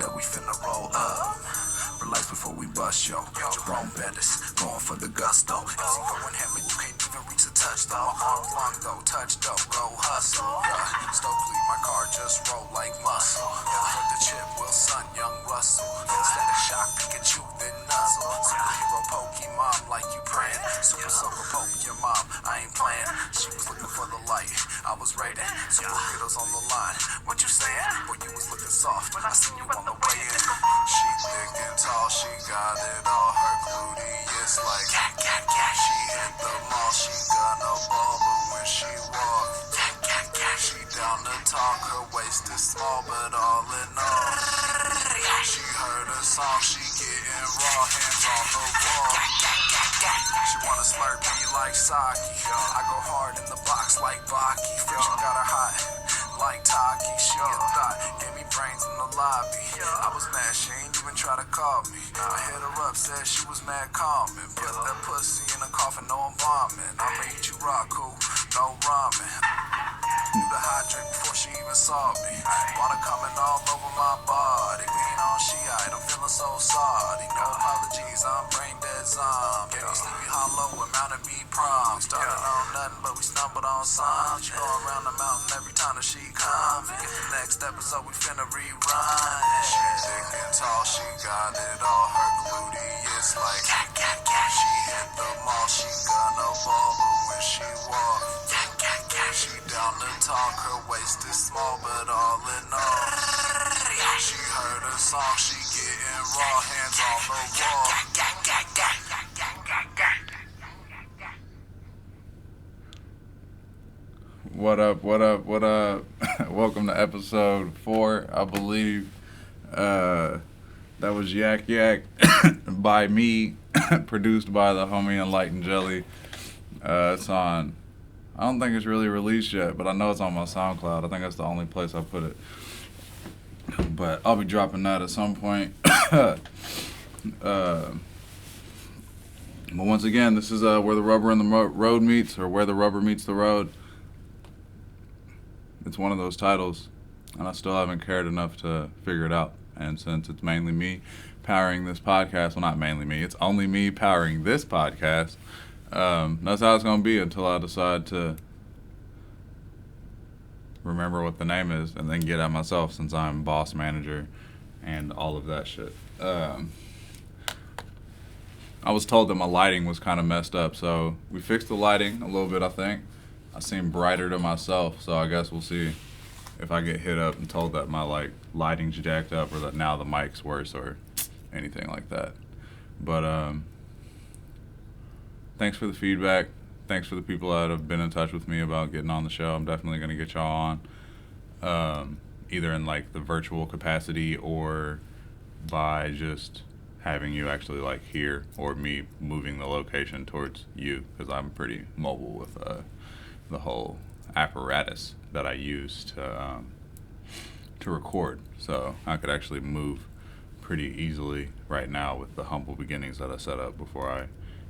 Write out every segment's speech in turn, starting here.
up, we finna roll up. Relax before we bust, yo. Jerome Bettis, going for the gusto. MC going hammer, you can't even reach the touch, though. Arms long, though, touch, though, go hustle. Yeah. Stokely, my car just roll like muscle. Yeah. For the chip, Wilson, young Russell. Static shock, Pikachu, then nuzzle. Superhero Pokemon, like you praying. Super soaker poke your mom, I ain't playing. She was looking for the light, I was raiding. Superheroes on the line, what you saying? Boy, you was looking soft, I seen you on the way in. She thick and tall, she got it all. Her gluteus like cat, cat, cat. She hit the mall, she got no ball, but when she walk, cat, cat, cat. She down to talk, her waist is small, but all in all, she heard a song, she getting raw, hands on the wall. She wanna slurp me like sake. I go hard in the box like Baki. Friction got her hot like Taki. She a thought, gave me brains in the lobby. I was mad, she ain't even try to call me. I hit her up, said she was mad calming. Put that pussy in a coffin, no embalming. I made you rock, cool, no ramen. Knew the hydrate before she even saw me. Water coming all over my body. Being on Shiite, I'm feeling so sorry. No apologies, I'm brain dead zombie. Gave me Sleepy Hollow and mounted me prom. Started on nothing, but we stumbled on some. She go around the mountain every time that she comes. Get the next episode, we finna rerun. She thick and tall, she got it all. Her gluteus like cat, cat, cat. She hit the mall, she got no ball, but when she walk, cat, cat, cat. She down to talk, her waist is small, but all in all, she heard a song, she getting raw, hands on the wall. What up, what up, what up? Welcome to episode 4, I believe. That was Yak Yak by me, produced by the homie Enlightened Jelly. It's on, I don't think it's really released yet, but I know it's on my SoundCloud. I think that's the only place I put it. But I'll be dropping that at some point. But once again, this is where the rubber and the road meets, or where the rubber meets the road. It's one of those titles, and I still haven't cared enough to figure it out. And since it's mainly me powering this podcast, well, not mainly me, it's only me powering this podcast, that's how it's going to be until I decide to remember what the name is and then get at myself, since I'm boss manager and all of that shit. I was told that my lighting was kind of messed up, so we fixed the lighting a little bit, I think. I seem brighter to myself, so I guess we'll see if I get hit up and told that my lighting's jacked up, or that now the mic's worse, or anything like that. But thanks for the feedback. Thanks for the people that have been in touch with me about getting on the show. I'm definitely going to get y'all on, either in the virtual capacity or by just having you actually hear, or me moving the location towards you, because I'm pretty mobile with the whole apparatus that I use to record. So I could actually move pretty easily right now with the humble beginnings that I set up before I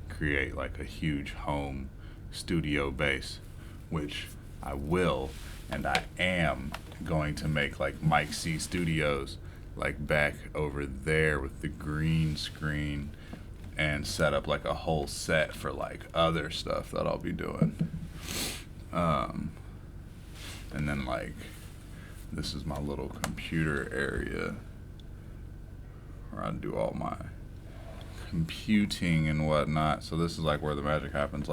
create a huge home studio base, which I will, and I am going to make Mike C Studios, back over there with the green screen, and set up a whole set for other stuff that I'll be doing. And then this is my little computer area where I do all my computing and whatnot. So this is where the magic happens.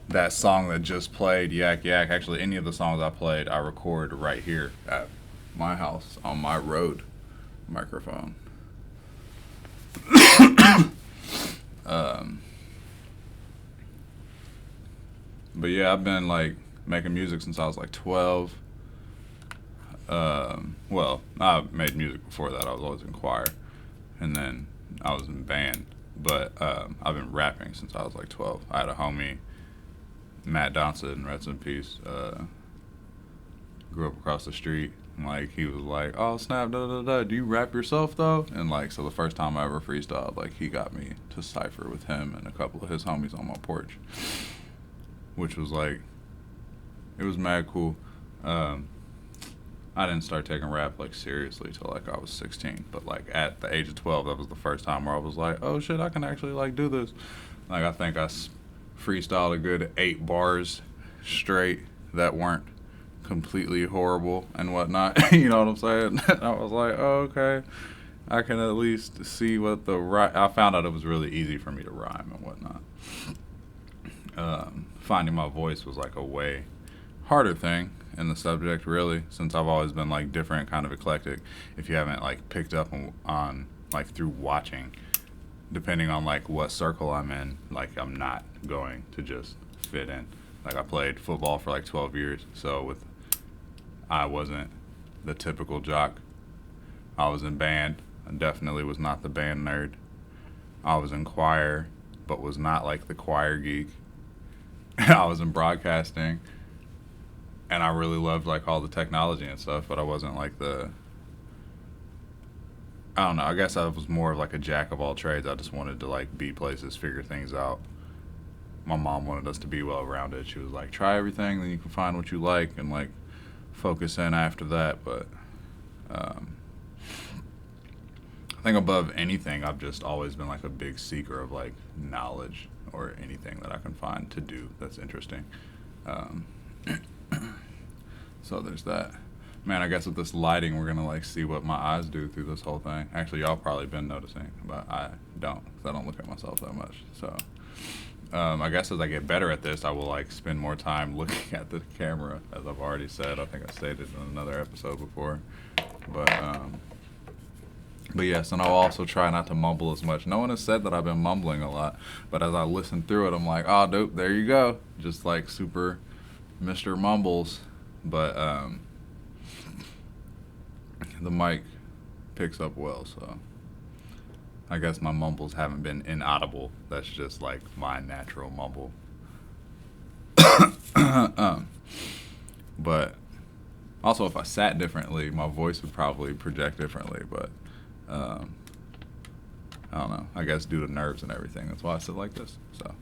That song that just played, Yak Yak, actually any of the songs I played, I record right here at my house on my Rode microphone. But yeah, I've been making music since I was 12. Well, I made music before that. I was always in choir, and then I was in band. But I've been rapping since I was 12. I had a homie, Matt Donson, rest in peace. Grew up across the street. And, he was oh snap, do you rap yourself though? And so the first time I ever freestyled, he got me to cypher with him and a couple of his homies on my porch, which was it was mad cool. I didn't start taking rap like seriously till like I was 16. But like at the age of 12, that was the first time where I was like, oh shit, I can actually like do this. Like I think freestyled a good 8 bars straight that weren't completely horrible and whatnot. You know what I'm saying? I was like, oh, okay. I can at least see what I found out it was really easy for me to rhyme and whatnot. Finding my voice was like a way harder thing in the subject, really, since I've always been like different, kind of eclectic. If you haven't like picked up on like through watching, depending on like what circle I'm in, like I'm not going to just fit in. Like I played football for like 12 years, so I wasn't the typical jock. I was in band. I definitely was not the band nerd. I was in choir, but was not like the choir geek. I was in broadcasting, and I really loved like all the technology and stuff, but I wasn't like I don't know, I guess I was more of like a jack of all trades. I just wanted to like be places, figure things out. My mom wanted us to be well rounded. She was like, try everything, then you can find what you like and like focus in after that. But I think above anything, I've just always been like a big seeker of like knowledge or anything that I can find to do that's interesting. So there's that. Man, I guess with this lighting, we're gonna like see what my eyes do through this whole thing. Actually, y'all probably been noticing, but I don't, because I don't look at myself that much. So I guess as I get better at this, I will like spend more time looking at the camera, as I've already said. I think I stated in another episode before, but yes, and I'll also try not to mumble as much. No one has said that I've been mumbling a lot, but as I listen through it, I'm like, oh, dope, there you go. Just like super Mr. Mumbles. But the mic picks up well, so I guess my mumbles haven't been inaudible. That's just like my natural mumble. But also, if I sat differently, my voice would probably project differently, but I don't know. I guess due to nerves and everything. That's why I sit like this. So,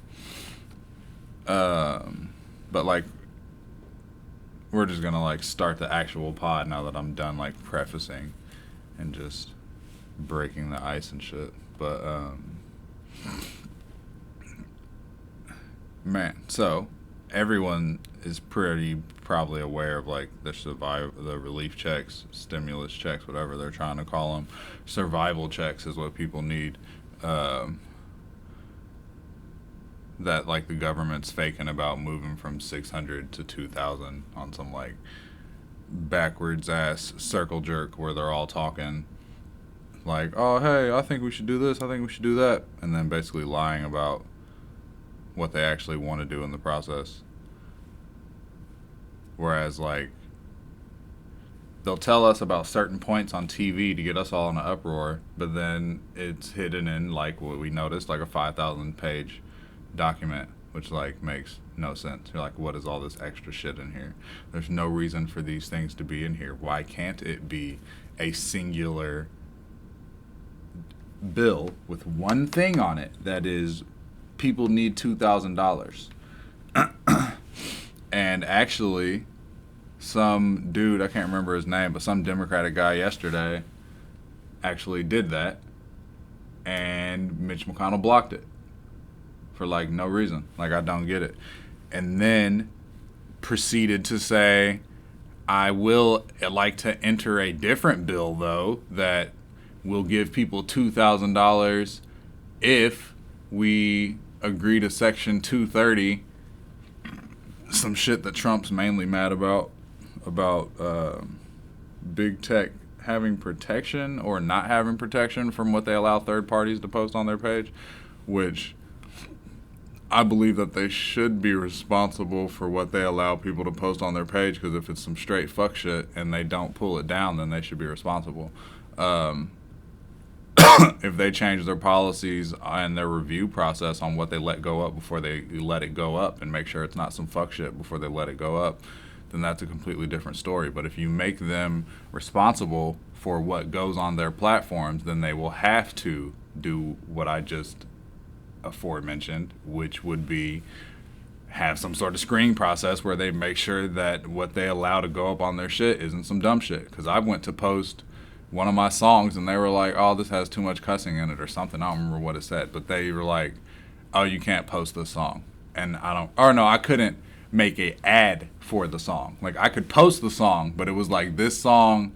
but like, we're just gonna like start the actual pod now that I'm done like prefacing and just breaking the ice and shit. But man, so everyone is probably aware of like the relief checks, stimulus checks, whatever they're trying to call them. Survival checks is what people need. That like the government's faking about moving from 600 to 2,000 on some like backwards ass circle jerk where they're all talking like, oh hey, I think we should do this, I think we should do that, and then basically lying about what they actually want to do in the process. Whereas like they'll tell us about certain points on TV to get us all in an uproar, but then it's hidden in like what we noticed, like a 5,000 page document, which like makes no sense. You're like, what is all this extra shit in here? There's no reason for these things to be in here. Why can't it be a singular bill with one thing on it that is people need $2,000? And actually some dude, I can't remember his name, but some Democratic guy yesterday actually did that, and Mitch McConnell blocked it for like no reason. Like, I don't get it. And then proceeded to say, I will like to enter a different bill though that will give people $2,000 if we agree to Section 230, some shit that Trump's mainly mad about big tech having protection or not having protection from what they allow third parties to post on their page, which I believe that they should be responsible for what they allow people to post on their page, because if it's some straight fuck shit and they don't pull it down, then they should be responsible. If they change their policies and their review process on what they let go up before they let it go up and make sure it's not some fuck shit before they let it go up, then that's a completely different story. But if you make them responsible for what goes on their platforms, then they will have to do what I just aforementioned, which would be have some sort of screening process where they make sure that what they allow to go up on their shit isn't some dumb shit. Because I went to post one of my songs and they were like, oh, this has too much cussing in it or something. I don't remember what it said, but they were like, oh, you can't post this song. And I couldn't make a ad for the song. Like, I could post the song, but it was like, this song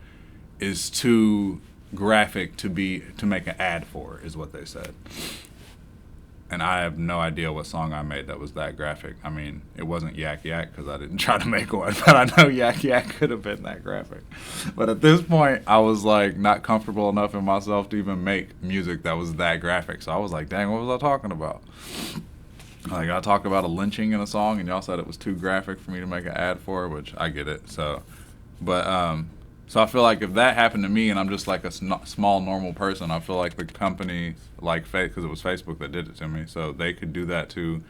is too graphic to make an ad for, is what they said. And I have no idea what song I made that was that graphic. I mean, it wasn't Yak Yak because I didn't try to make one, but I know Yak Yak could have been that graphic. But at this point, I was like not comfortable enough in myself to even make music that was that graphic. So I was like, dang, what was I talking about? Like, I talked about a lynching in a song, and y'all said it was too graphic for me to make an ad for, which I get it. So I feel like if that happened to me and I'm just like a small normal person, I feel like the company, like, because it was Facebook that did it to me, so they could do that to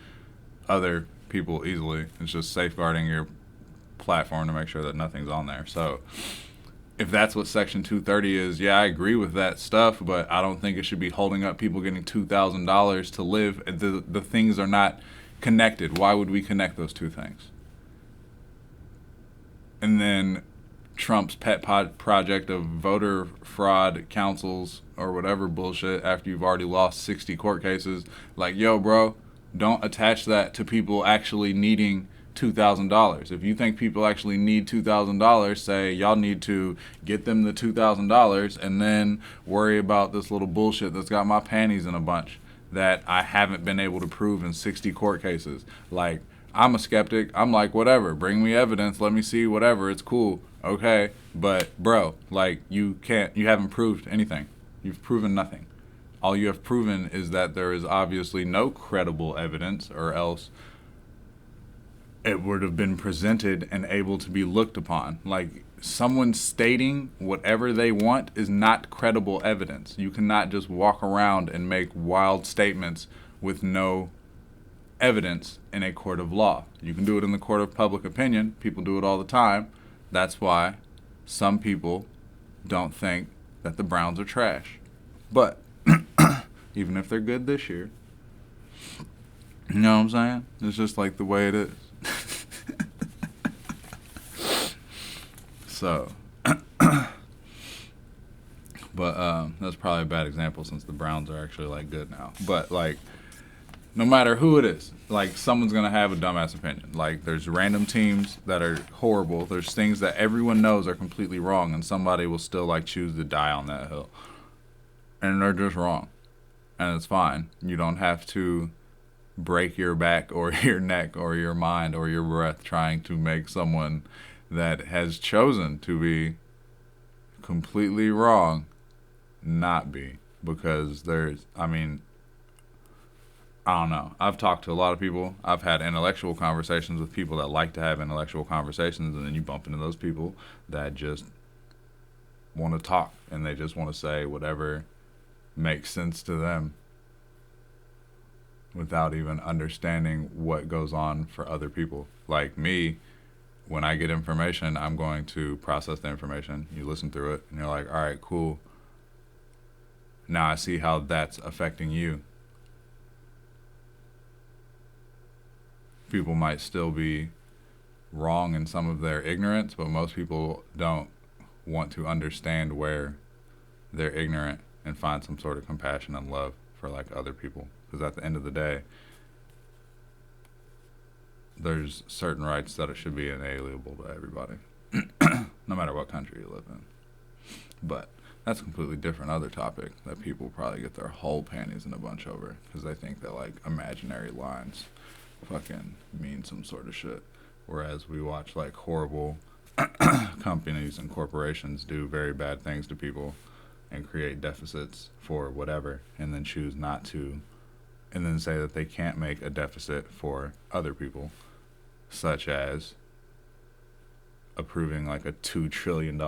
other people easily. It's just safeguarding your platform to make sure that nothing's on there. So if that's what Section 230 is, yeah, I agree with that stuff, but I don't think it should be holding up people getting $2,000 to live. The things are not connected. Why would we connect those two things? And then Trump's pet project of voter fraud councils or whatever bullshit after you've already lost 60 court cases. Like, yo, bro, don't attach that to people actually needing $2,000. If you think people actually need $2,000, say y'all need to get them the $2,000 and then worry about this little bullshit that's got my panties in a bunch that I haven't been able to prove in 60 court cases. Like, I'm a skeptic. I'm like, whatever, bring me evidence, let me see whatever, it's cool. Okay, but bro, like, you haven't proved anything. You've proven nothing. All you have proven is that there is obviously no credible evidence, or else it would have been presented and able to be looked upon. Like, someone stating whatever they want is not credible evidence. You cannot just walk around and make wild statements with no evidence in a court of law. You can do it in the court of public opinion. People do it all the time. That's why some people don't think that the Browns are trash. But even if they're good this year, you know what I'm saying? It's just like the way it is. So, but that's probably a bad example since the Browns are actually like good now. But like, no matter who it is, like, someone's going to have a dumbass opinion. Like, there's random teams that are horrible. There's things that everyone knows are completely wrong, and somebody will still, like, choose to die on that hill. And they're just wrong. And it's fine. You don't have to break your back or your neck or your mind or your breath trying to make someone that has chosen to be completely wrong not be. Because I don't know. I've talked to a lot of people. I've had intellectual conversations with people that like to have intellectual conversations, and then you bump into those people that just want to talk, and they just want to say whatever makes sense to them without even understanding what goes on for other people. Like me, when I get information, I'm going to process the information. You listen through it, and you're like, all right, cool. Now I see how that's affecting you. People might still be wrong in some of their ignorance, but most people don't want to understand where they're ignorant and find some sort of compassion and love for, like, other people. Because at the end of the day, there's certain rights that it should be inalienable to everybody, no matter what country you live in. But that's a completely different other topic that people probably get their whole panties in a bunch over, because they think that, like, imaginary lines fucking mean some sort of shit. Whereas we watch, like, horrible companies and corporations do very bad things to people and create deficits for whatever, and then choose not to, and then say that they can't make a deficit for other people, such as approving like a $2 trillion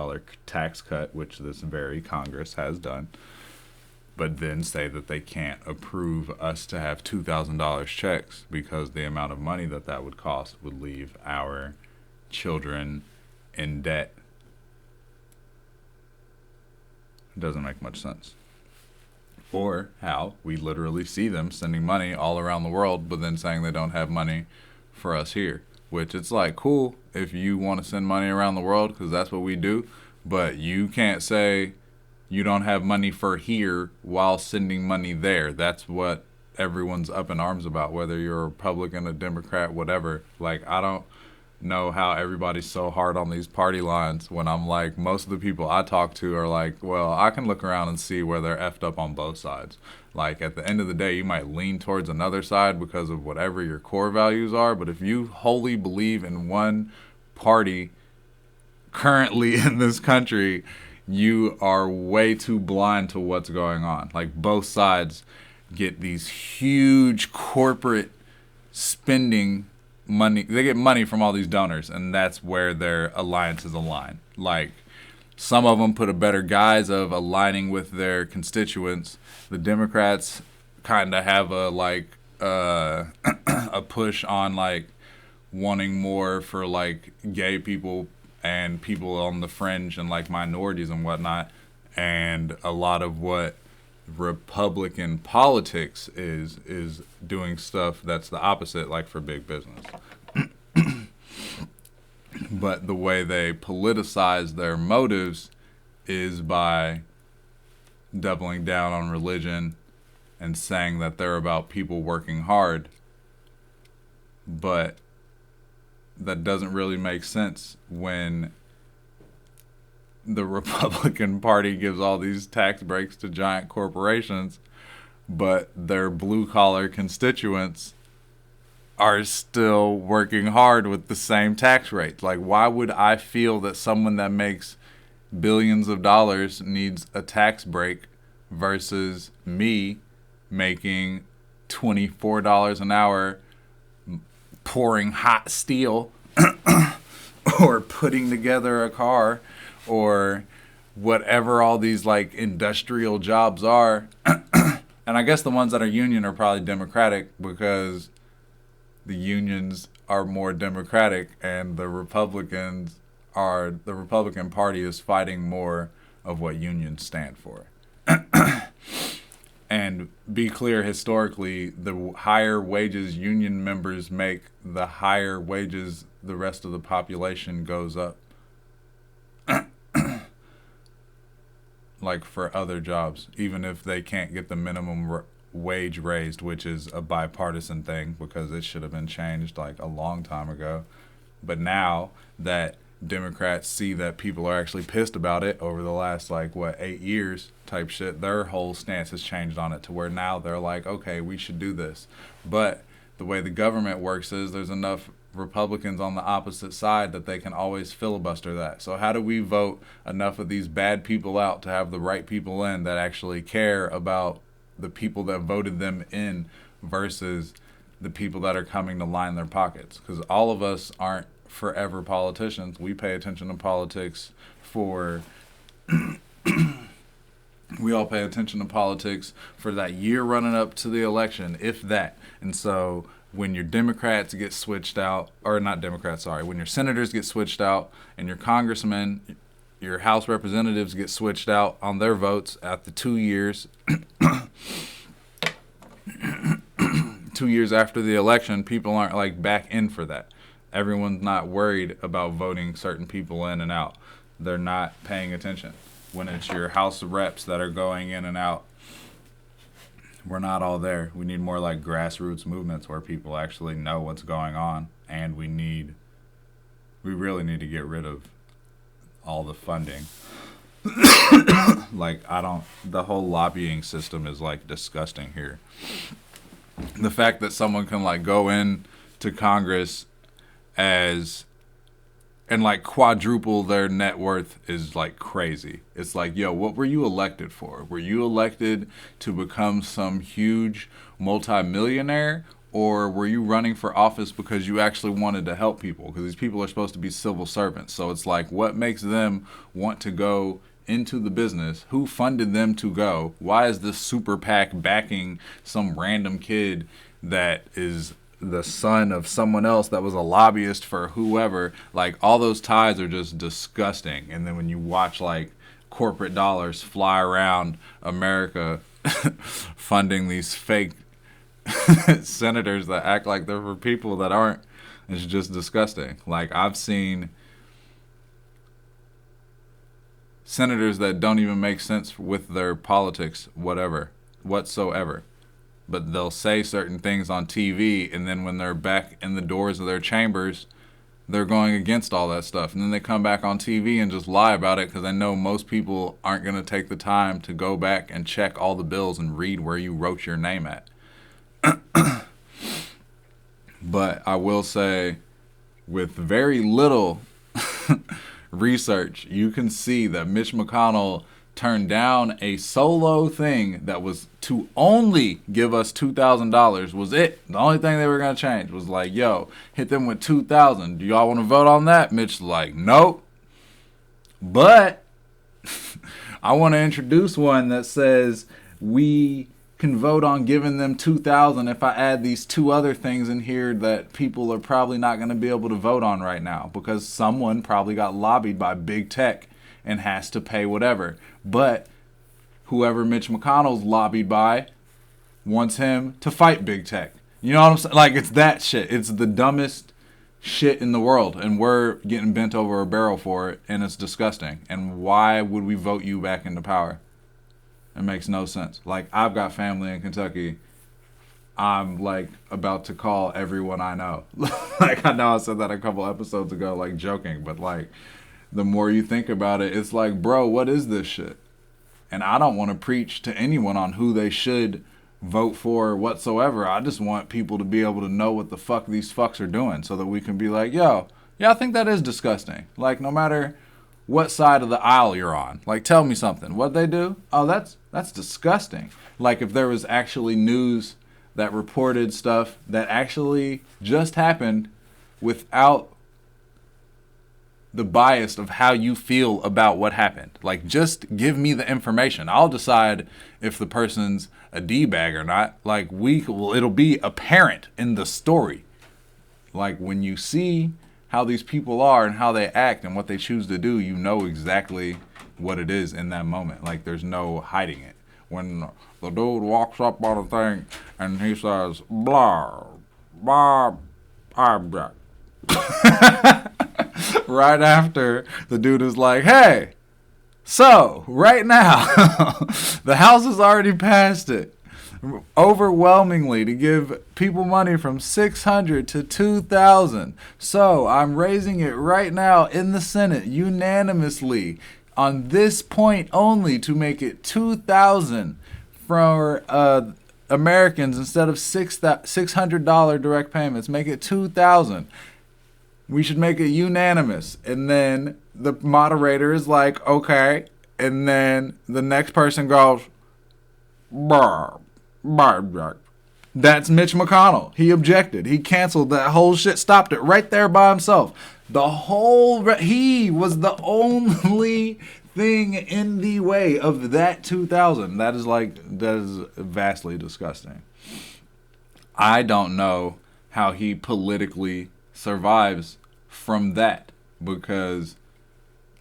tax cut, which this very Congress has done, but then say that they can't approve us to have $2,000 checks because the amount of money that would cost would leave our children in debt. It doesn't make much sense. Or how we literally see them sending money all around the world, but then saying they don't have money for us here, which it's like cool if you want to send money around the world because that's what we do, but you can't say you don't have money for here while sending money there. That's what everyone's up in arms about, whether you're a Republican, a Democrat, whatever. Like, I don't know how everybody's so hard on these party lines when I'm like, most of the people I talk to are like, well, I can look around and see where they're effed up on both sides. Like, at the end of the day, you might lean towards another side because of whatever your core values are, but if you wholly believe in one party currently in this country, you are way too blind to what's going on. Like, both sides get these huge corporate spending money. They get money from all these donors, and that's where their alliances align. Like, some of them put a better guise of aligning with their constituents. The Democrats kind of have a like a push on like wanting more for like gay people and people on the fringe and like minorities and whatnot. And a lot of what Republican politics is doing stuff that's the opposite, like for big business. But the way they politicize their motives is by doubling down on religion and saying that they're about people working hard. But that doesn't really make sense when the Republican Party gives all these tax breaks to giant corporations, but their blue-collar constituents are still working hard with the same tax rates. Like, why would I feel that someone that makes billions of dollars needs a tax break versus me making $24 an hour pouring hot steel or putting together a car or whatever all these like industrial jobs are. And I guess the ones that are union are probably Democratic because the unions are more Democratic and the Republican Party is fighting more of what unions stand for. And be clear, historically, the higher wages union members make, the higher wages the rest of the population goes up. Like for other jobs, even if they can't get the minimum wage raised, which is a bipartisan thing because it should have been changed like a long time ago. But now that Democrats see that people are actually pissed about it over the last 8 years type shit, their whole stance has changed on it to where now they're like, okay, we should do this. But the way the government works is there's enough Republicans on the opposite side that they can always filibuster that. So how do we vote enough of these bad people out to have the right people in that actually care about the people that voted them in versus the people that are coming to line their pockets? Because all of us aren't forever politicians. We pay attention to politics for we all pay attention to politics for that year running up to the election, if that. And so when your Democrats get switched out, or not Democrats, sorry, when your senators get switched out and your congressmen, your House representatives get switched out on their votes after 2 years, 2 years after the election, people aren't back in for that. Everyone's not worried about voting certain people in and out. They're not paying attention. When it's your House of Reps that are going in and out, we're not all there. We need more grassroots movements where people actually know what's going on, and we really need to get rid of all the funding. The whole lobbying system is disgusting here. The fact that someone can go in to Congress and quadruple their net worth is crazy. It's yo, what were you elected for? Were you elected to become some huge multimillionaire, or were you running for office because you actually wanted to help people? Because these people are supposed to be civil servants. So it's what makes them want to go into the business? Who funded them to go? Why is this super PAC backing some random kid that is the son of someone else that was a lobbyist for whoever? All those ties are just disgusting. And then when you watch corporate dollars fly around America funding these fake senators that act like they're for people that aren't, It's just disgusting. Like, I've seen senators that don't even make sense with their politics, whatsoever. But they'll say certain things on TV, and then when they're back in the doors of their chambers, they're going against all that stuff. And then they come back on TV and just lie about it because they know most people aren't going to take the time to go back and check all the bills and read where you wrote your name at. But I will say, with very little research, you can see that Mitch McConnell turned down a solo thing that was to only give us $2,000 was it. The only thing they were going to change was like, yo, hit them with $2,000. Do y'all want to vote on that? Mitch's like, nope. But I want to introduce one that says we can vote on giving them $2,000 if I add these two other things in here that people are probably not going to be able to vote on right now because someone probably got lobbied by big tech and has to pay whatever. But whoever Mitch McConnell's lobbied by wants him to fight big tech. You know what I'm saying? Like, it's that shit. It's the dumbest shit in the world, and we're getting bent over a barrel for it, and it's disgusting. And why would we vote you back into power? It makes no sense. Like, I've got family in Kentucky. I'm, like, about to call everyone I know. Like, I know I said that a couple episodes ago, like, joking, but, like, the more you think about it, it's like, bro, what is this shit? And I don't want to preach to anyone on who they should vote for whatsoever. I just want people to be able to know what the fuck these fucks are doing so that we can be like, yo, yeah, I think that is disgusting. Like, no matter what side of the aisle you're on, like, tell me something. What'd they do? Oh, that's disgusting. Like, if there was actually news that reported stuff that actually just happened without the bias of how you feel about what happened. Like, just give me the information. I'll decide if the person's a D-bag or not. Like, it'll be apparent in the story. Like, when you see how these people are and how they act and what they choose to do, you know exactly what it is in that moment. Like, there's no hiding it. When the dude walks up on a thing and he says, blah, blah, blah, right after the dude is like, hey, so right now, the House has already passed it overwhelmingly to give people money from $600 to $2,000. So I'm raising it right now in the Senate unanimously on this point only to make it $2,000 for Americans instead of $600 direct payments. Make it $2,000. We should make it unanimous. And then the moderator is like, okay. And then the next person goes, brr, brr, brr. That's Mitch McConnell. He objected. He canceled that whole shit, stopped it right there by himself. He was the only thing in the way of that 2,000. That is vastly disgusting. I don't know how he politically survives from that, because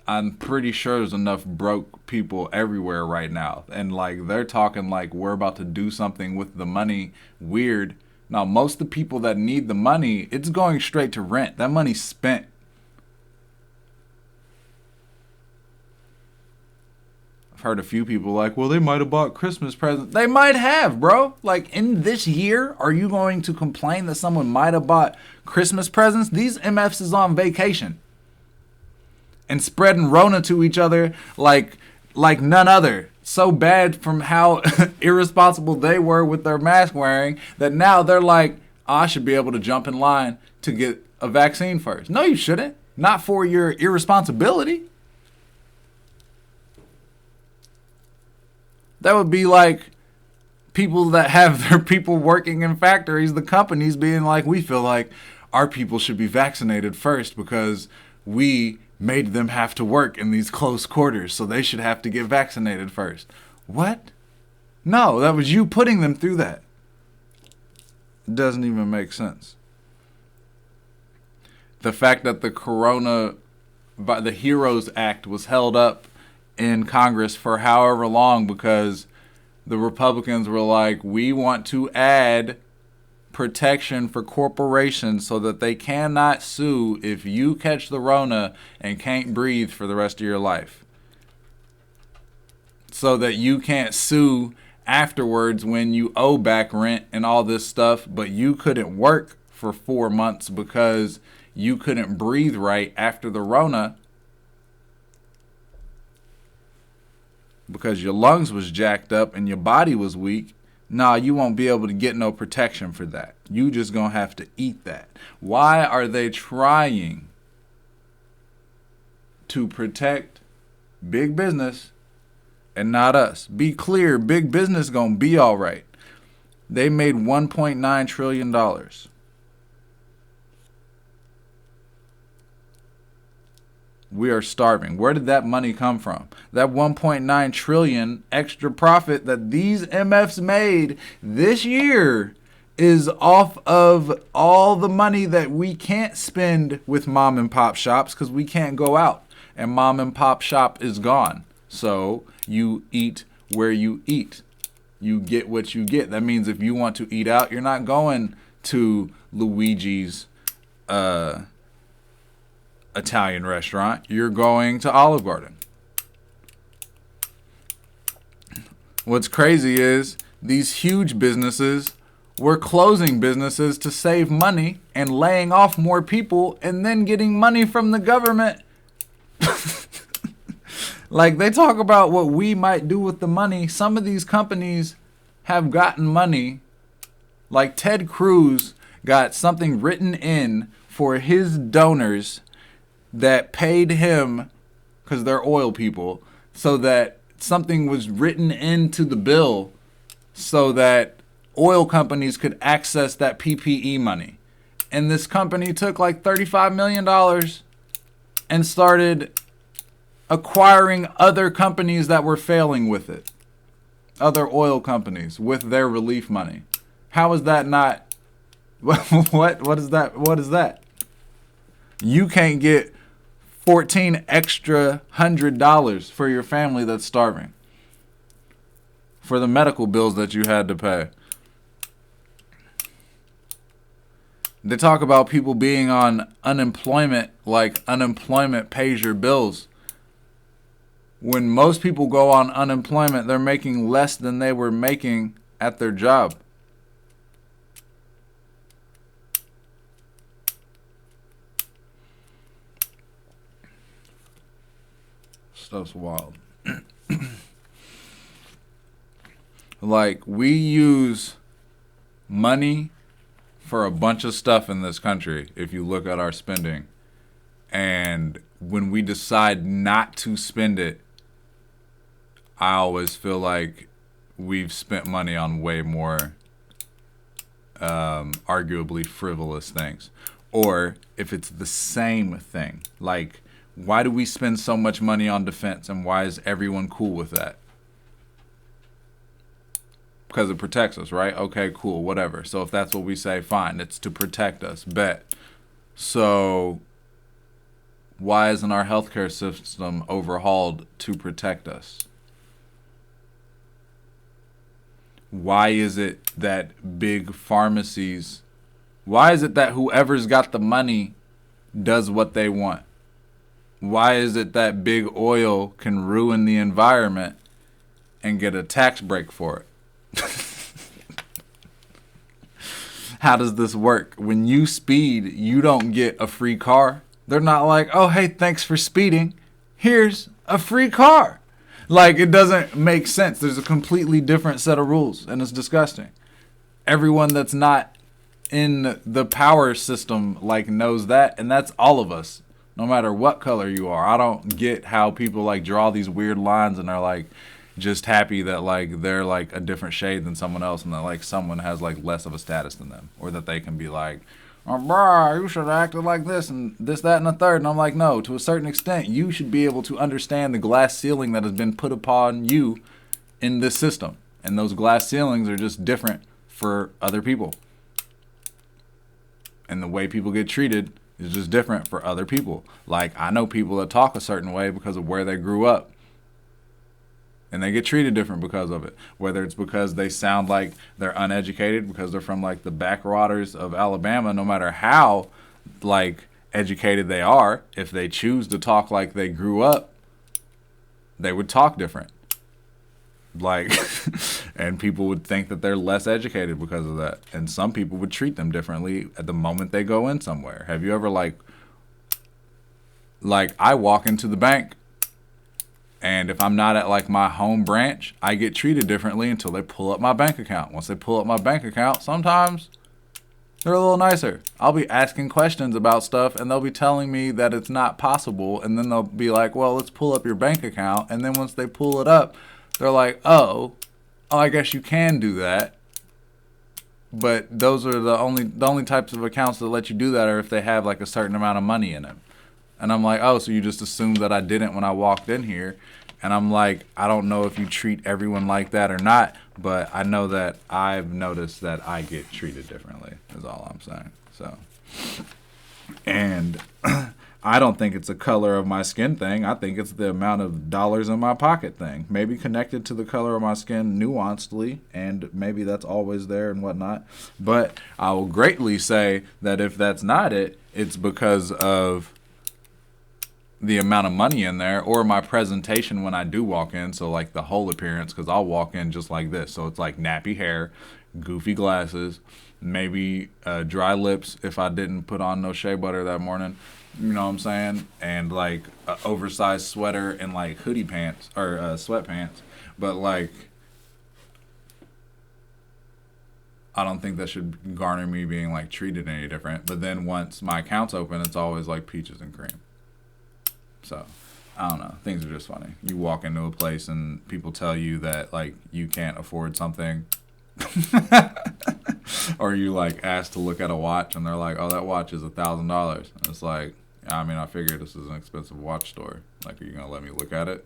I'm pretty sure there's enough broke people everywhere right now, and like they're talking like we're about to do something with the money. Weird. Now most of the people that need the money, it's going straight to rent. That money's spent. I've heard a few people like, well, they might have bought Christmas presents. They might have, bro. Like, in this year, are you going to complain that someone might have bought Christmas presents? These MFs is on vacation and spreading Rona to each other like none other. So bad from how irresponsible they were with their mask wearing that now they're like, oh, I should be able to jump in line to get a vaccine first. No, you shouldn't. Not for your irresponsibility. That would be like people that have their people working in factories, the companies being like, we feel like our people should be vaccinated first because we made them have to work in these close quarters, so they should have to get vaccinated first. What? No, that was you putting them through that. It doesn't even make sense. The fact that the HEROES Act was held up in Congress for however long because the Republicans were like, we want to add protection for corporations so that they cannot sue if you catch the Rona and can't breathe for the rest of your life. So that you can't sue afterwards when you owe back rent and all this stuff, but you couldn't work for 4 months because you couldn't breathe right after the Rona because your lungs was jacked up and your body was weak. Nah, you won't be able to get no protection for that. You just gonna have to eat that. Why are they trying to protect big business and not us? Be clear, big business gonna be all right. They made $1.9 trillion. We are starving. Where did that money come from? That 1.9 trillion extra profit that these MFs made this year is off of all the money that we can't spend with mom and pop shops because we can't go out and mom and pop shop is gone. So you eat where you eat. You get what you get. That means if you want to eat out, you're not going to Luigi's Italian restaurant. You're going to Olive Garden. What's crazy is these huge businesses were closing businesses to save money and laying off more people and then getting money from the government. Like, they talk about what we might do with the money. Some of these companies have gotten money. Like Ted Cruz got something written in for his donors that paid him, because they're oil people, so that something was written into the bill so that oil companies could access that PPE money. And this company took like $35 million and started acquiring other companies that were failing with it. Other oil companies with their relief money. How is that not... What is that? What is that? You can't get $14 extra $100 for your family that's starving. For the medical bills that you had to pay. They talk about people being on unemployment, like unemployment pays your bills. When most people go on unemployment, they're making less than they were making at their job. Stuff's wild. Like, we use money for a bunch of stuff in this country if you look at our spending. And when we decide not to spend it, I always feel like we've spent money on way more arguably frivolous things. Or if it's the same thing, like, why do we spend so much money on defense and why is everyone cool with that? Because it protects us, right? Okay, cool, whatever. So if that's what we say, fine, it's to protect us, bet. So why isn't our healthcare system overhauled to protect us? Why is it that big pharmacies, why is it that whoever's got the money does what they want? Why is it that big oil can ruin the environment and get a tax break for it? How does this work? When you speed, you don't get a free car. They're not like, oh, hey, thanks for speeding. Here's a free car. Like, it doesn't make sense. There's a completely different set of rules, and it's disgusting. Everyone that's not in the power system, like, knows that, and that's all of us. No matter what color you are. I don't get how people like draw these weird lines and are like just happy that like they're like a different shade than someone else and that like someone has like less of a status than them. Or that they can be like, oh, bruh, you should have acted like this and this, that, and the third. And I'm like, no, to a certain extent, you should be able to understand the glass ceiling that has been put upon you in this system. And those glass ceilings are just different for other people. And the way people get treated is just different for other people. Like, I know people that talk a certain way because of where they grew up. And they get treated different because of it. Whether it's because they sound like they're uneducated because they're from like the backwaters of Alabama, no matter how like educated they are, if they choose to talk like they grew up, they would talk different. Like, and people would think that they're less educated because of that. And some people would treat them differently at the moment they go in somewhere. Have you ever like I walk into the bank, and if I'm not at like my home branch, I get treated differently until they pull up my bank account. Once they pull up my bank account, sometimes they're a little nicer. I'll be asking questions about stuff, and they'll be telling me that it's not possible. And then they'll be like, well, let's pull up your bank account. And then once they pull it up, they're like, oh, I guess you can do that. But those are the only types of accounts that let you do that are if they have like a certain amount of money in them. And I'm like, oh, so you just assumed that I didn't when I walked in here. And I'm like, I don't know if you treat everyone like that or not, but I know that I've noticed that I get treated differently, is all I'm saying. So, and I don't think it's a color of my skin thing. I think it's the amount of dollars in my pocket thing. Maybe connected to the color of my skin nuancedly, and maybe that's always there and whatnot. But I will greatly say that if that's not it, it's because of the amount of money in there or my presentation when I do walk in. So like the whole appearance, because I'll walk in just like this. So it's like nappy hair, goofy glasses, maybe dry lips if I didn't put on no shea butter that morning. You know what I'm saying? And like an oversized sweater and like hoodie pants or sweatpants. But like, I don't think that should garner me being like treated any different. But then once my account's open, it's always like peaches and cream. So, I don't know. Things are just funny. You walk into a place and people tell you that, like, you can't afford something. Or you, like, ask to look at a watch and they're like, oh, that watch is $1,000. It's like, I mean, I figured this is an expensive watch store. Like, are you going to let me look at it?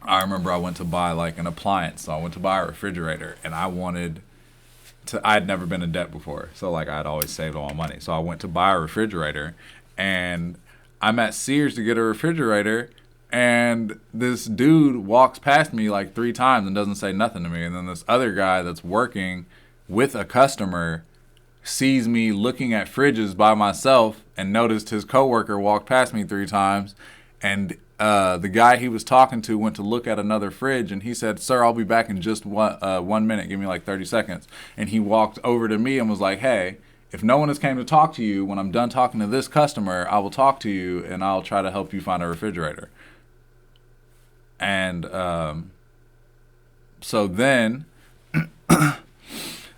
I remember I went to buy, like, an appliance. So I went to buy a refrigerator and I'd never been in debt before. So, like, I'd always saved all my money. So I went to buy a refrigerator and I'm at Sears to get a refrigerator, and this dude walks past me like 3 times and doesn't say nothing to me. And then this other guy that's working with a customer sees me looking at fridges by myself and noticed his coworker walked past me 3 times. And the guy he was talking to went to look at another fridge, and he said, sir, I'll be back in just 1 minute. Give me like 30 seconds. And he walked over to me and was like, hey, if no one has came to talk to you, when I'm done talking to this customer, I will talk to you and I'll try to help you find a refrigerator. And so then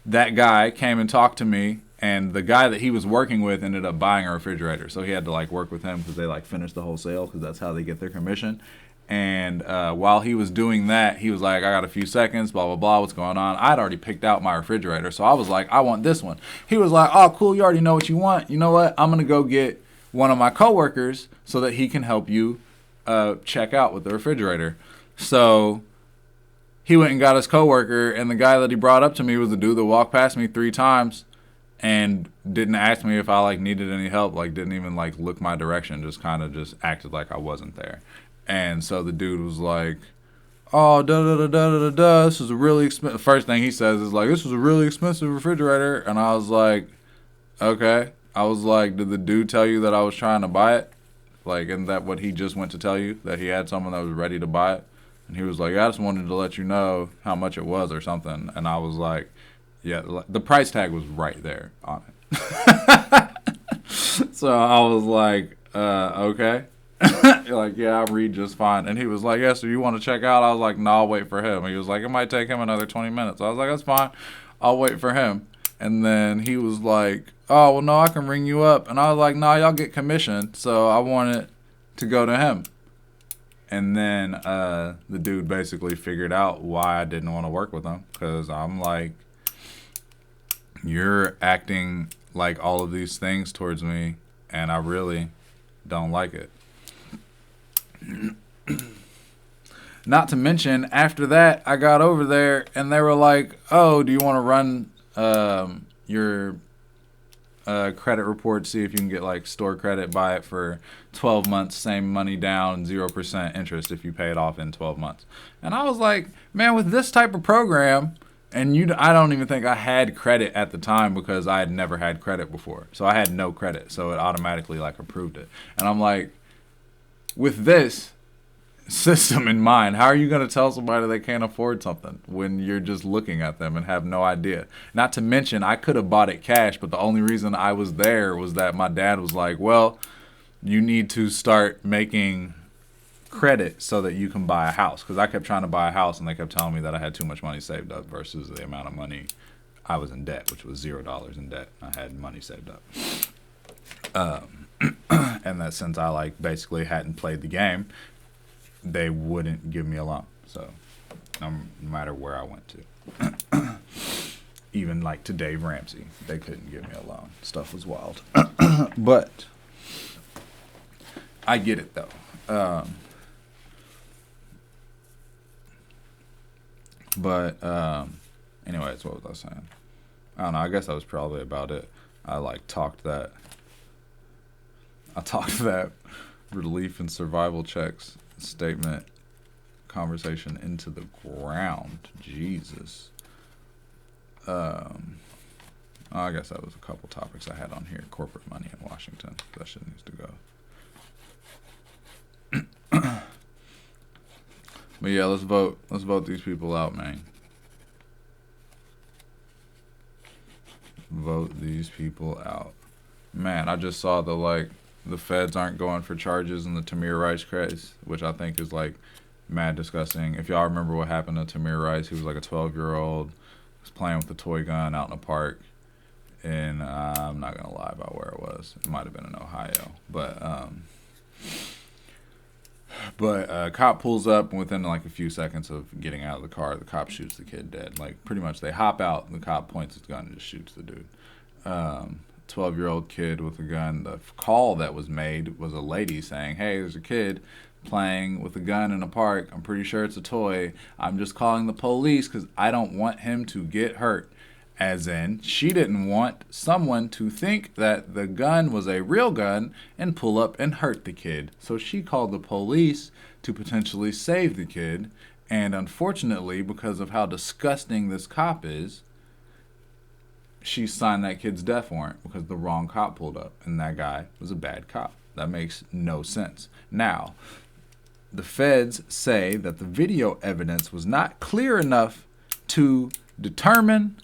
that guy came and talked to me, and the guy that he was working with ended up buying a refrigerator. So he had to like work with him because they like finished the whole sale because that's how they get their commission. And while he was doing that, he was like, I got a few seconds, blah, blah, blah, what's going on? I'd already picked out my refrigerator, so I was like, I want this one. He was like, oh, cool, you already know what you want. You know what? I'm going to go get one of my coworkers so that he can help you check out with the refrigerator. So he went and got his coworker, and the guy that he brought up to me was the dude that walked past me 3 times and didn't ask me if I like needed any help, like didn't even like look my direction, just kind of just acted like I wasn't there. And so the dude was like, oh, da-da-da-da-da-da, this is a really expensive... First thing he says is like, this was a really expensive refrigerator. And I was like, okay. I was like, did the dude tell you that I was trying to buy it? Like, isn't that what he just went to tell you? That he had someone that was ready to buy it? And he was like, I just wanted to let you know how much it was or something. And I was like, yeah, the price tag was right there on it. So I was like, okay. You're like, yeah, I read just fine. And he was like, yeah, so you want to check out? I was like, no, I'll wait for him. He was like, it might take him another 20 minutes. I was like, that's fine. I'll wait for him. And then he was like, oh, well, no, I can ring you up. And I was like, no, y'all get commission. So I want it to go to him. And then the dude basically figured out why I didn't want to work with him. Because I'm like, you're acting like all of these things towards me, and I really don't like it. Not to mention, after that, I got over there and they were like, oh, do you want to run your credit report, see if you can get like store credit, buy it for 12 months, same money down, 0% interest if you pay it off in 12 months. And I was like, man, with this type of program, and I don't even think I had credit at the time because I had never had credit before. So I had no credit, so it automatically like approved it. And I'm like, with this system in mind, how are you going to tell somebody they can't afford something when you're just looking at them and have no idea? Not to mention, I could have bought it cash, but the only reason I was there was that my dad was like, well, you need to start making credit so that you can buy a house. Because I kept trying to buy a house and they kept telling me that I had too much money saved up versus the amount of money I was in debt, which was $0 in debt. I had money saved up. And that since I like basically hadn't played the game, they wouldn't give me a loan. So no matter where I went to, even like to Dave Ramsey, they couldn't give me a loan. Stuff was wild. But I get it though. Anyways, what was I saying? I don't know. I guess that was probably about it. I talked that relief and survival checks statement conversation into the ground. Jesus. I guess that was a couple topics I had on here. Corporate money in Washington. That shit needs to go. But yeah, let's vote. Let's vote these people out, man. Vote these people out. Man, I just saw the feds aren't going for charges in the Tamir Rice case, which I think is mad disgusting. If y'all remember what happened to Tamir Rice, he was like a 12-year-old, was playing with a toy gun out in a park, and I'm not gonna lie about where it was. It might have been in Ohio, but a cop pulls up, and within a few seconds of getting out of the car, the cop shoots the kid dead. Pretty much they hop out, and the cop points his gun and just shoots the dude. 12-year-old kid with a gun. The call that was made was a lady saying, hey, there's a kid playing with a gun in a park. I'm pretty sure it's a toy. I'm just calling the police because I don't want him to get hurt. As in, she didn't want someone to think that the gun was a real gun and pull up and hurt the kid. So she called the police to potentially save the kid. And unfortunately, because of how disgusting this cop is, she signed that kid's death warrant because the wrong cop pulled up. And that guy was a bad cop. That makes no sense. Now, the feds say that the video evidence was not clear enough to determine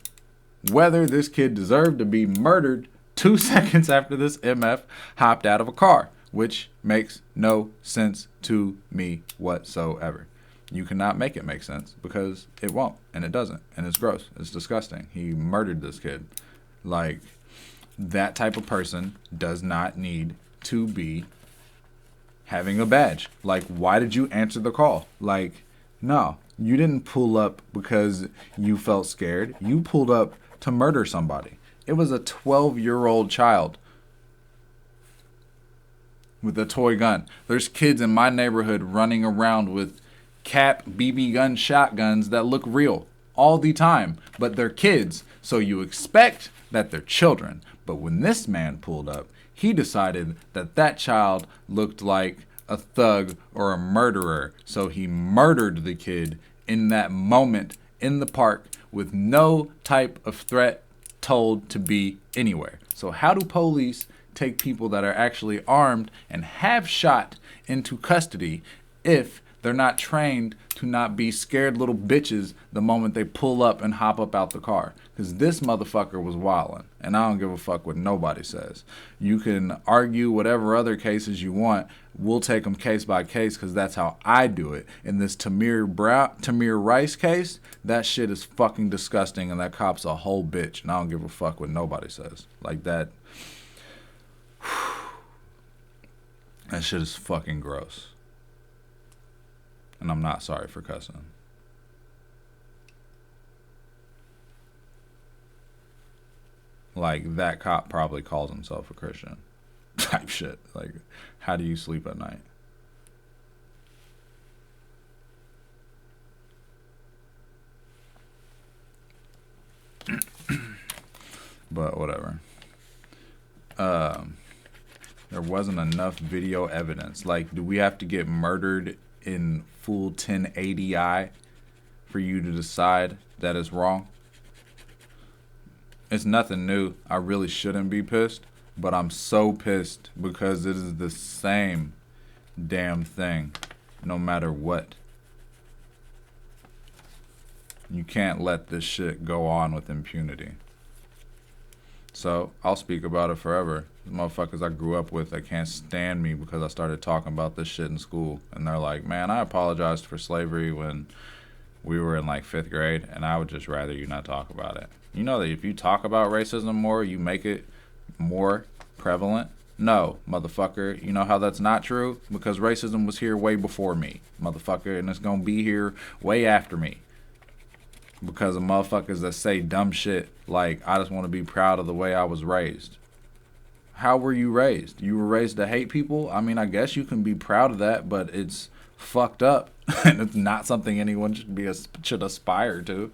whether this kid deserved to be murdered 2 seconds after this MF hopped out of a car, which makes no sense to me whatsoever. You cannot make it make sense because it won't, and it doesn't, and it's gross. It's disgusting. He murdered this kid. That type of person does not need to be having a badge. Why did you answer the call? No, you didn't pull up because you felt scared. You pulled up to murder somebody. It was a 12-year-old child with a toy gun. There's kids in my neighborhood running around with cap BB gun shotguns that look real all the time, but they're kids, so you expect that they're children. But when this man pulled up, he decided that that child looked like a thug or a murderer, so he murdered the kid in that moment in the park with no type of threat told to be anywhere. So how do police take people that are actually armed and have shot into custody if they're not trained to not be scared little bitches the moment they pull up and hop up out the car? Because this motherfucker was wildin', and I don't give a fuck what nobody says. You can argue whatever other cases you want. We'll take them case by case because that's how I do it. In this Tamir Rice case, that shit is fucking disgusting, and that cop's a whole bitch, and I don't give a fuck what nobody says. That shit is fucking gross. And I'm not sorry for cussing. That cop probably calls himself a Christian. Type shit. How do you sleep at night? But whatever. there wasn't enough video evidence. Like, do we have to get murdered in full 1080i for you to decide that it's wrong? It's nothing new. I really shouldn't be pissed, but I'm so pissed because it is the same damn thing no matter what. You can't let this shit go on with impunity. So I'll speak about it forever. The motherfuckers I grew up with, they can't stand me because I started talking about this shit in school. And they're like, man, I apologized for slavery when we were in like 5th grade, and I would just rather you not talk about it. You know that if you talk about racism more, you make it more prevalent? No, motherfucker. You know how that's not true? Because racism was here way before me, motherfucker, and it's gonna be here way after me. Because of motherfuckers that say dumb shit like, I just want to be proud of the way I was raised. How were you raised? You were raised to hate people? I mean, I guess you can be proud of that, but it's fucked up. And it's not something anyone should aspire to.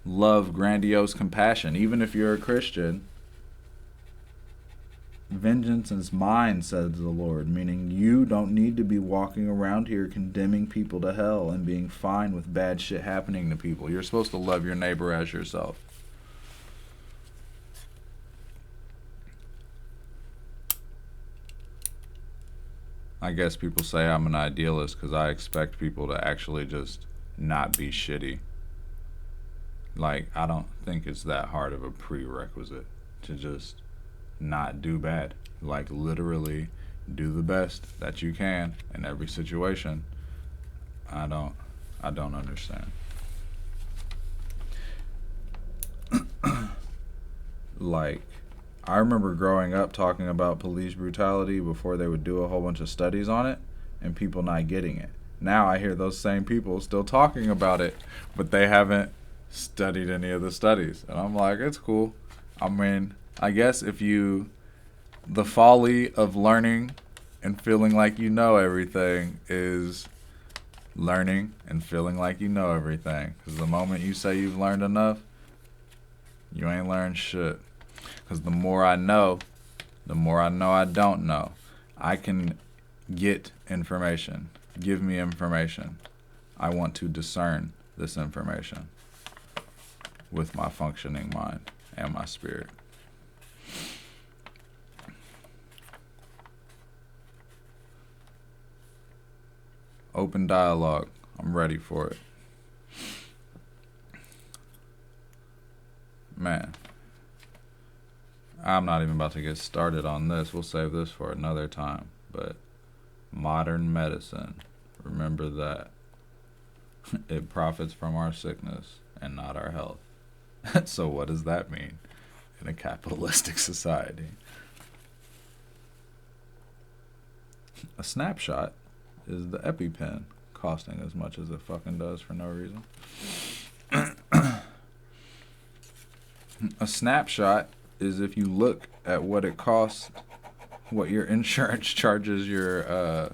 Love, grandiose compassion. Even if you're a Christian, vengeance is mine, says the Lord, meaning you don't need to be walking around here condemning people to hell and being fine with bad shit happening to people. You're supposed to love your neighbor as yourself. I guess people say I'm an idealist because I expect people to actually just not be shitty. Like, I don't think it's that hard of a prerequisite to just not do bad. Like, literally do the best that you can in every situation. I don't understand. Like, I remember growing up talking about police brutality before they would do a whole bunch of studies on it and people not getting it. Now I hear those same people still talking about it, but they haven't studied any of the studies. And I'm like, it's cool. I mean, I guess the folly of learning and feeling like you know everything is learning and feeling like you know everything. Because the moment you say you've learned enough, you ain't learned shit. Because the more I know I don't know. I can get information. Give me information. I want to discern this information with my functioning mind and my spirit. Open dialogue. I'm ready for it. Man, I'm not even about to get started on this. We'll save this for another time. But modern medicine, remember that. It profits from our sickness and not our health. So what does that mean in a capitalistic society? A snapshot is the EpiPen costing as much as it fucking does for no reason. A snapshot is if you look at what it costs, what your insurance charges your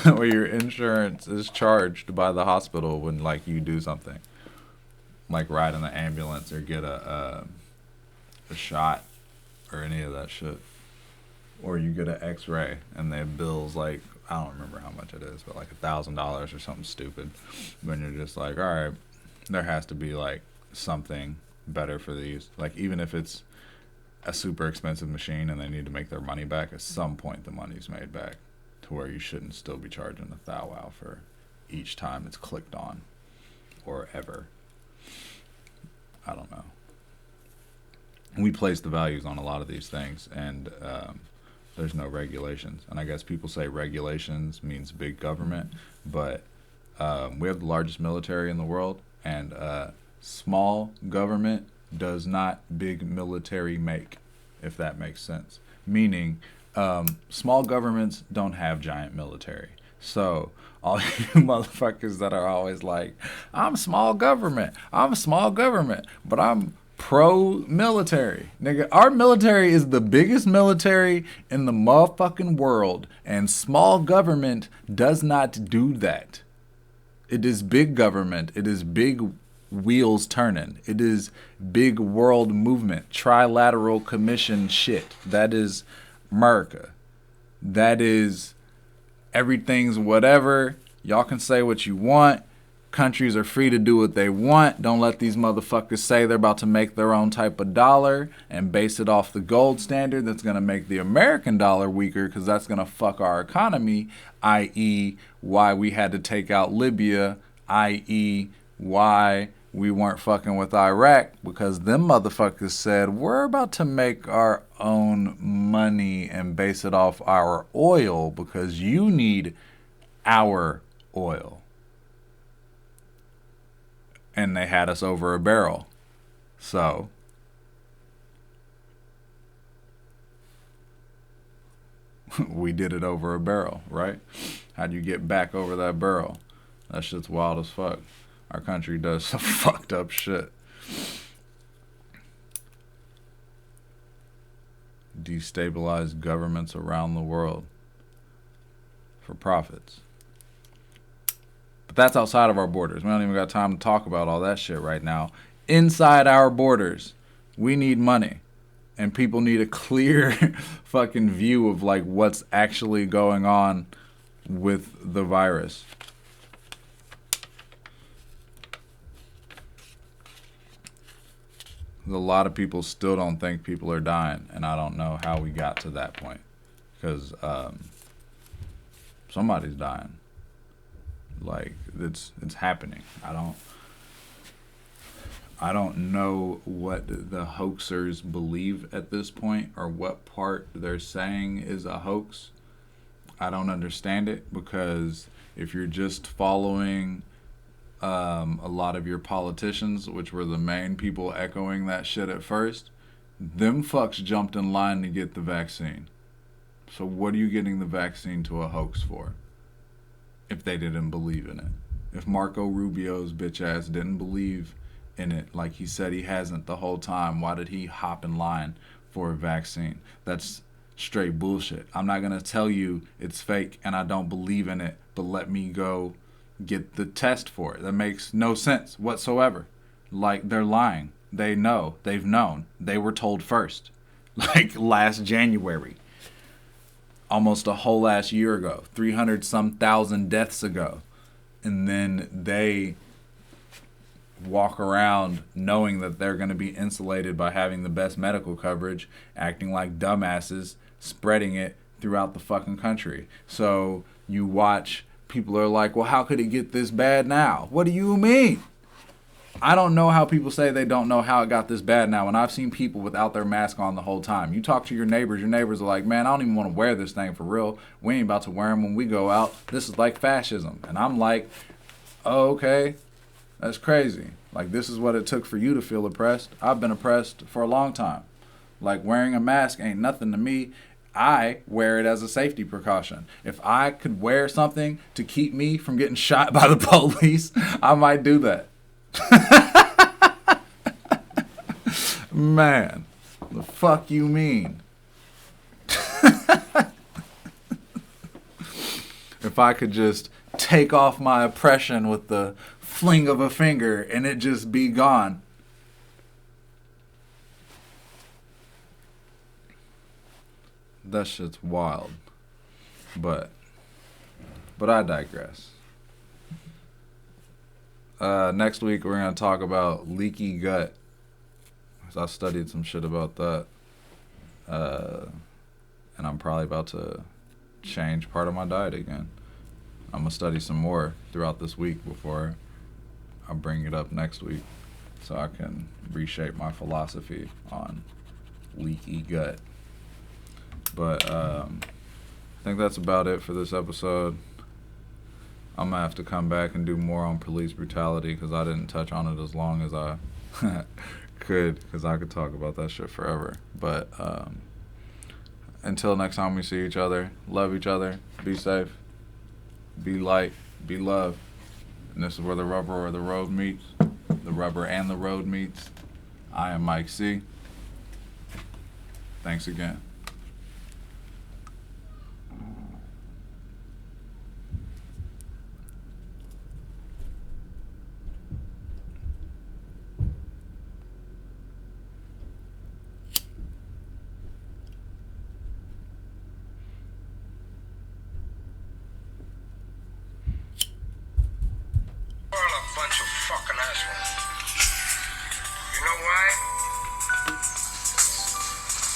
or your insurance is charged by the hospital when like you do something like ride in the ambulance or get a shot or any of that shit, or you get an x-ray and their bills like, I don't remember how much it is, but like $1,000 or something stupid. When you're just like, all right, there has to be like something better for these. Like, even if it's a super expensive machine and they need to make their money back, at some point the money's made back to where you shouldn't still be charging a thou for each time it's clicked on or ever. I don't know. We place the values on a lot of these things, and there's no regulations. And I guess people say regulations means big government, but we have the largest military in the world, and small government does not big military make, if that makes sense. Meaning, small governments don't have giant military. So all you motherfuckers that are always like, I'm small government, but I'm pro-military. Nigga, our military is the biggest military in the motherfucking world, and small government does not do that. It is big government. It is big wheels turning. It is big world movement, trilateral commission shit. That is America. That is everything's whatever. Y'all can say what you want. Countries are free to do what they want. Don't let these motherfuckers say they're about to make their own type of dollar and base it off the gold standard that's going to make the American dollar weaker, because that's going to fuck our economy, i.e. why we had to take out Libya, i.e. why we weren't fucking with Iraq, because them motherfuckers said we're about to make our own money and base it off our oil because you need our oil. And they had us over a barrel. So we did it over a barrel, right? How'd you get back over that barrel? That shit's wild as fuck. Our country does some fucked up shit. Destabilize governments around the world for profits. But that's outside of our borders. We don't even got time to talk about all that shit right now. Inside our borders, we need money. And people need a clear fucking view of like what's actually going on with the virus. A lot of people still don't think people are dying, and I don't know how we got to that point, because somebody's dying. Like it's happening. I don't know what the hoaxers believe at this point, or what part they're saying is a hoax. I don't understand it, because if you're just following a lot of your politicians, which were the main people echoing that shit at first, them fucks jumped in line to get the vaccine. So what are you getting the vaccine to a hoax for? If they didn't believe in it. If Marco Rubio's bitch ass didn't believe in it like he said he hasn't the whole time, why did he hop in line for a vaccine? That's straight bullshit. I'm not going to tell you it's fake and I don't believe in it, but let me go get the test for it. That makes no sense whatsoever. Like, they're lying. They know. They've known. They were told first. Like last January. Almost a whole last year ago, 300-some thousand deaths ago. And then they walk around knowing that they're going to be insulated by having the best medical coverage, acting like dumbasses, spreading it throughout the fucking country. So you watch, people are like, well, how could it get this bad now? What do you mean? I don't know how people say they don't know how it got this bad now, and I've seen people without their mask on the whole time. You talk to your neighbors are like, man, I don't even want to wear this thing for real. We ain't about to wear them when we go out. This is like fascism. And I'm like, oh, okay, that's crazy. Like, this is what it took for you to feel oppressed. I've been oppressed for a long time. Like, wearing a mask ain't nothing to me. I wear it as a safety precaution. If I could wear something to keep me from getting shot by the police, I might do that. Man, the fuck you mean? If I could just take off my oppression with the fling of a finger and it just be gone. That shit's wild. But I digress. Next week we're going to talk about leaky gut. I studied some shit about that. And I'm probably about to change part of my diet again. I'm going to study some more throughout this week before I bring it up next week, so I can reshape my philosophy on leaky gut. But I think that's about it for this episode. I'm going to have to come back and do more on police brutality, because I didn't touch on it as long as I could, because I could talk about that shit forever. But until next time we see each other, love each other, be safe, be light, be love. And this is where the rubber or the road meets. The rubber and the road meets. I am Mike C. Thanks again. last one. You know why?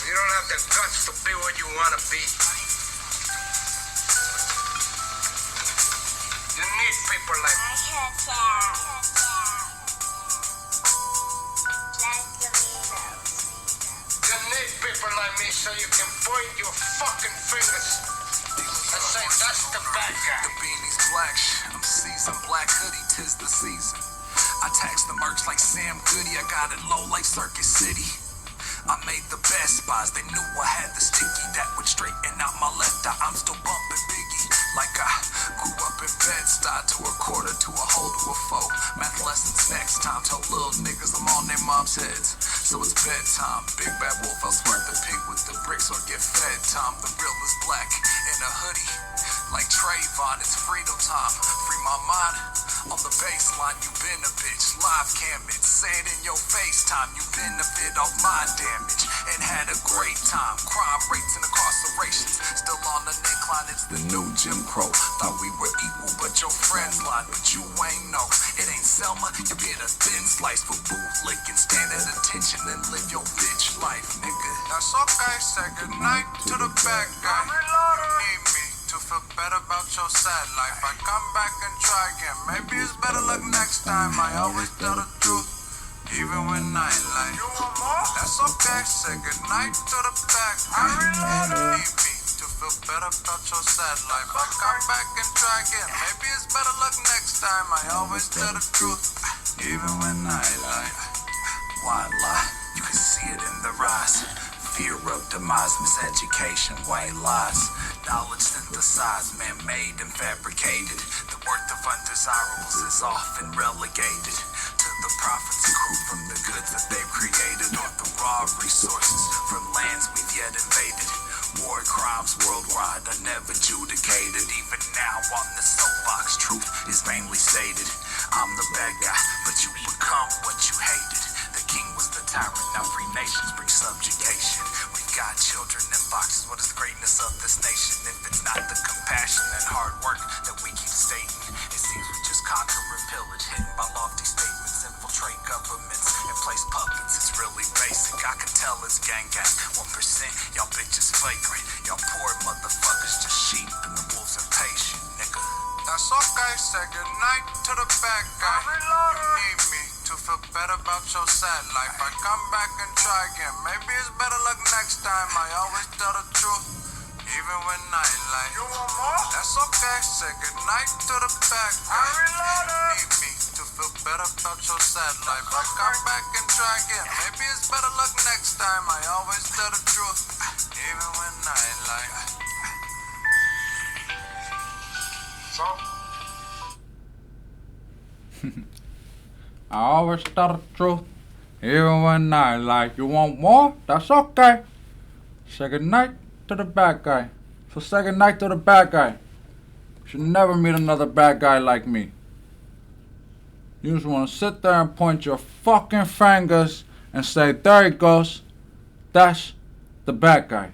You don't have the guts to be what you want to be. You need people like me. You need people like me so you can point your fucking fingers and say, that's the bad guy. The beanie's black, I'm seasoned, black hoodie, tis the season. I tax the merch like Sam Goody, I got it low like Circuit City. I made the best buys, they knew I had the sticky that would straighten out my left eye. I'm still bumping Biggie, like I grew up in Bed-Stuy to a quarter to a hole to a foe. Math lessons next time, tell little niggas I'm on their mom's heads. So it's bedtime, big bad wolf, I'll squirt the pig with the bricks or get fed time. The real is black in a hoodie, like Trayvon, it's freedom time. Free my mind on the baseline, you been a bitch. Live cam it, say it in your FaceTime. You benefit off my damage and had a great time. Crime rates and incarcerations still on the incline. It's the new Jim Crow. Thought we were equal, but your friends lied. But you ain't know it ain't Selma. You get a thin slice for bootlicking. Stand at attention and live your bitch life, nigga. That's okay, say goodnight to the bad guy. You need me to feel better about your sad life. I come back and try again. Maybe it's better luck next time. I always tell the truth, even when I ain't lying. That's okay, say goodnight to the bad guy. You need me to feel better about your sad life. I come back and try again. Maybe it's better luck next time. I always tell the truth, even when I ain't lying. Why lie? You can see it in the rise. Fear of demise, miseducation, white lies. Knowledge synthesized, man-made and fabricated. The worth of undesirables is often relegated to the profits accrued from the goods that they've created, or the raw resources from lands we've yet invaded. War crimes worldwide are never adjudicated. Even now on the soapbox, truth is vainly stated. I'm the bad guy, but you become what you hated. The king was the tyrant, now free nations bring subjugation. We've got children in boxes, what is the greatness of this nation? If it's not the compassion and hard work that we keep stating, it seems we just conquer and pillage, hidden by lofty statements, infiltrate governments and place puppets. It's really basic, I can tell it's gang gang. 1%, y'all bitches flagrant, y'all poor motherfuckers just sheep and the wolves are patient, nigga. That's okay, say goodnight to the bad guy. You need me to feel better about your sad life. I come back and try again. Maybe it's better luck next time. I always tell the truth, even when I ain't lying. You want more? That's okay, say goodnight to the bad guy. You need me to feel better about your sad life. I come back and try again. Maybe it's better luck next time. I always tell the truth, even when I ain't lying. So? I always tell the truth, even when I like. You want more? That's okay. Say goodnight to the bad guy. So say goodnight to the bad guy. You should never meet another bad guy like me. You just want to sit there and point your fucking fingers and say, there he goes. That's the bad guy.